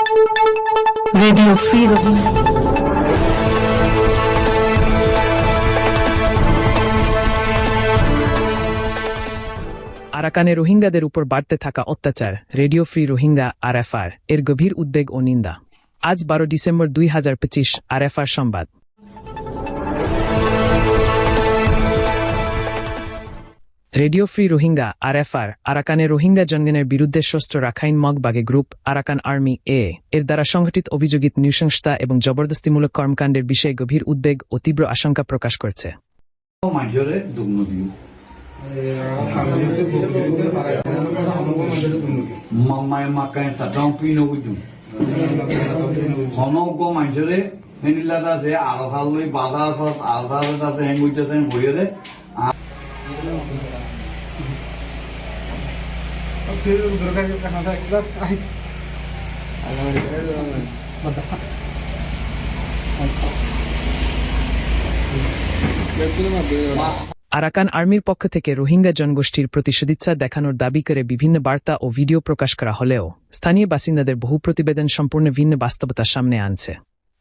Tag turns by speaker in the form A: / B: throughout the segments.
A: Radio Free Rohingya.
B: আরাকানে রোহিঙ্গাদের উপর বাড়তে থাকা অত্যাচার, রেডিও ফ্রি রোহিঙ্গা আরএফআর এর গভীর উদ্বেগ ও নিন্দা। আজ 12 ডিসেম্বর 2025 আরএফআর সংবাদ। রেডিও ফ্রি রোহিঙ্গা আরএফআর আরাকানে রোহিঙ্গা জনগণের বিরুদ্ধে সশস্ত্র রাখাইন মগবাগে গ্রুপ আরাকান আর্মি এর দ্বারা সংঘটিত অভিযোগিত নৃশংসতা এবং জবরদস্তিমূলক কর্মকাণ্ডের বিষয়ে গভীর উদ্বেগ ও তীব্র আশঙ্কা প্রকাশ করছে। আরাকান আর্মির পক্ষ থেকে রোহিঙ্গা জনগোষ্ঠীর প্রতি সদিচ্ছা দেখানোর দাবি করে বিভিন্ন বার্তা ও ভিডিও প্রকাশ করা হলেও স্থানীয় বাসিন্দাদের বহু প্রতিবেদন সম্পূর্ণ ভিন্ন বাস্তবতা সামনে আনছে।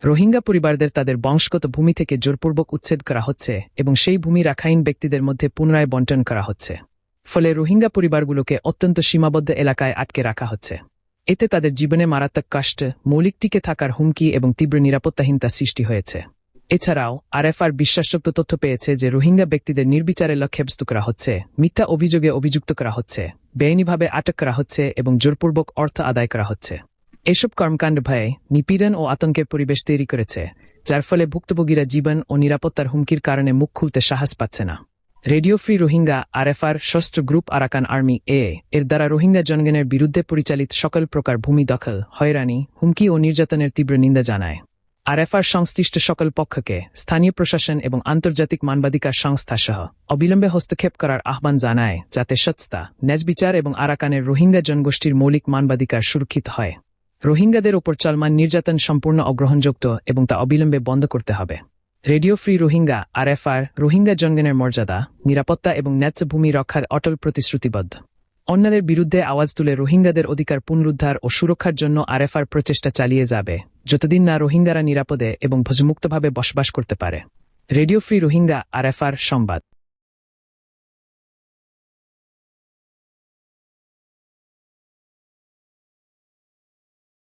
B: রোহিঙ্গা পরিবারদের তাদের বংশগত ভূমি থেকে জোরপূর্বক উচ্ছেদ করা হচ্ছে এবং সেই ভূমি রাখাইন ব্যক্তিদের মধ্যে পুনরায় বণ্টন করা হচ্ছে। ফলে রোহিঙ্গা পরিবারগুলোকে অত্যন্ত সীমাবদ্ধ এলাকায় আটকে রাখা হচ্ছে। এতে তাদের জীবনে মারাত্মক কষ্ট, মৌলিক টিকে থাকার হুমকি এবং তীব্র নিরাপত্তাহীনতা সৃষ্টি হয়েছে। এছাড়াও আরএফআর বিশ্বাসযোগ্য তথ্য পেয়েছে যে রোহিঙ্গা ব্যক্তিদের নির্বিচারে লক্ষ্যবস্তু করা হচ্ছে, মিথ্যা অভিযোগে অভিযুক্ত করা হচ্ছে, বেআইনিভাবে আটক করা হচ্ছে এবং জোরপূর্বক অর্থ আদায় করা হচ্ছে। এসব কর্মকাণ্ড ভয়ে, নিপীড়ন ও আতঙ্কের পরিবেশ তৈরি করেছে, যার ফলে ভুক্তভোগীরা জীবন ও নিরাপত্তার হুমকির কারণে মুখ খুলতে সাহস পাচ্ছে না। রেডিও ফ্রি রোহিঙ্গা আরএফআর সশস্ত্র গ্রুপ আরাকান আর্মি এর দ্বারা রোহিঙ্গা জনগণের বিরুদ্ধে পরিচালিত সকল প্রকার ভূমি দখল, হয়রানি, হুমকি ও নির্যাতনের তীব্র নিন্দা জানায়। আরএফআর সংশ্লিষ্ট সকল পক্ষকে, স্থানীয় প্রশাসন এবং আন্তর্জাতিক মানবাধিকার সংস্থা সহ অবিলম্বে হস্তক্ষেপ করার আহ্বান জানায়, যাতে সৎতা, ন্যায়বিচার এবং আরাকানের রোহিঙ্গা জনগোষ্ঠীর মৌলিক মানবাধিকার সুরক্ষিত হয়। রোহিঙ্গাদের ওপর চলমান নির্যাতন সম্পূর্ণ অগ্রহণযোগ্য এবং তা অবিলম্বে বন্ধ করতে হবে। রেডিও ফ্রি রোহিঙ্গা আরএফআর রোহিঙ্গা জনগণের মর্যাদা, নিরাপত্তা এবং ন্যায্য ভূমি রক্ষার অটল প্রতিশ্রুতিবদ্ধ। অন্যদের বিরুদ্ধে আওয়াজ তুলে রোহিঙ্গাদের অধিকার পুনরুদ্ধার ও সুরক্ষার জন্য আরএফআর প্রচেষ্টা চালিয়ে যাবে, যতদিন না রোহিঙ্গারা নিরাপদে এবং ভয়মুক্তভাবে বসবাস করতে পারে। রেডিও ফ্রি রোহিঙ্গা আরএফআর সংবাদ।